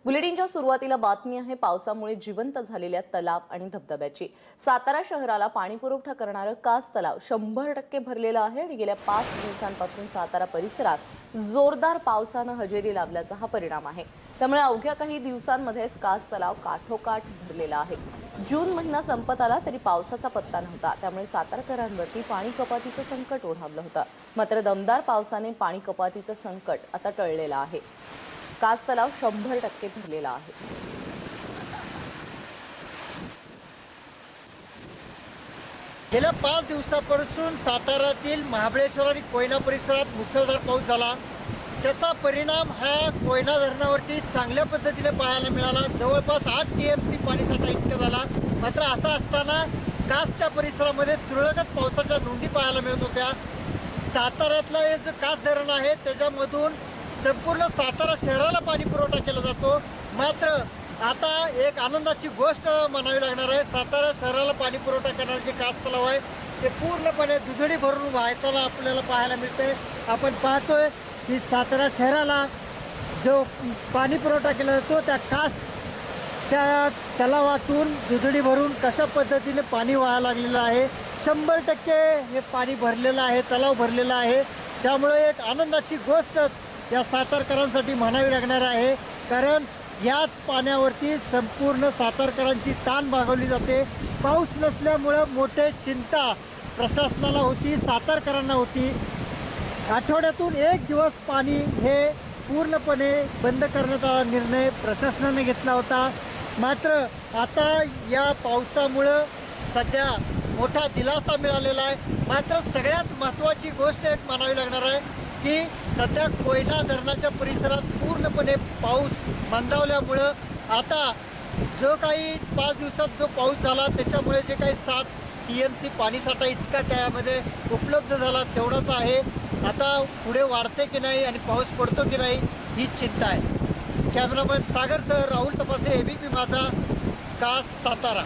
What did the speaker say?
बुलेटिनच्या सुरुवातीला बातमी आहे पावसामुळे जिवंत झालेल्या तलाव आणि धबधब्याची। सातारा शहराला पाणी पुरवठा करणारं कास तलाव 100% भरलेला आहे आणि गेल्या 5 दिवसांपासून सातारा परिसरात जोरदार पावसानं हजेरी लावल्याचा हा परिणाम आहे। त्यामुळे अवघ्या काही दिवसांमध्येच कास तलाव काठोकाठ भरलेला आहे। जून महिना संपत आला तरी पावसाचा पत्ता नव्हता, त्यामुळे सातारकरांवरती पाणी कपातीचं संकट ओढावलं होतं। मात्र दमदार पावसाने पाणी कपातीचं संकट आता टळलेलं आहे। कास तलाव 100% भरलेला आहे। गेल्या 5 दिवसापासून साताऱ्यातील महाबळेश्वर आणि कोयना परिसरात मुसळधार पाऊस झाला। त्याचा परिणाम हा कोयना धरणावरती चांगल्या पद्धतीने पाहायला मिळाला। जवळपास 8 टीएमसी पाणीसाठा इतका झाला। मात्र असं असताना कासच्या परिसरामध्ये तुरळकच पावसाच्या नोंदी पाहायला मिळत होत्या। साताऱ्यातलं हे जे कास धरण आहे त्याच्यामधून संपूर्ण सातारा शहराला पाणी पुरवठा केला जातो। मात्र आता एक आनंदाची गोष्ट म्हणावी लागणार आहे। सातारा शहराला पाणी पुरवठा करणारे जे कास तलाव आहे ते पूर्णपणे दुधडी भरून वाहताना आपल्याला पाहायला मिळते। आपण पाहतोय की सातारा शहराला जो पाणी पुरवठा केला जातो त्या कासच्या तलावातून दुधडी भरून कशा पद्धतीने पाणी वाहायला लागलेलं आहे। 100% हे पाणी भरलेलं आहे, तलाव भरलेला आहे। त्यामुळे एक आनंदाची गोष्टच या सातारकरांसाठी म्हणावी लागणार आहे, कारण याच पाण्यावरती संपूर्ण सातारकरांची ताण भागवली जाते। पाऊस नसल्यामुळे मोठी चिंता प्रशासनाला होती, सातारकरांना होती। आठवड्यातून 1 दिवस पाणी हे पूर्णपणे बंद करण्याचा निर्णय प्रशासनाने घेतला होता। मात्र आता या पावसामुळे सध्या मोठा दिलासा मिळालेला आहे। मात्र सगळ्यात महत्त्वाची गोष्ट एक म्हणावी लागणार आहे की सध्या कोयना धरणाच्या परिसरात पूर्णपणे पाऊस मंदावल्यामुळं आता जो काही 5 दिवसात जो पाऊस झाला त्याच्यामुळे जे काही 7 टीएमसी पाणीसाठा इतका त्यामध्ये उपलब्ध झाला तेवढाच आहे। आता पुढे वाढते की नाही आणि पाऊस पडतो की नाही ही चिंता आहे। कॅमेरामॅन सागरसह राहुल तपासे, एबीपी माझा, कास, सातारा।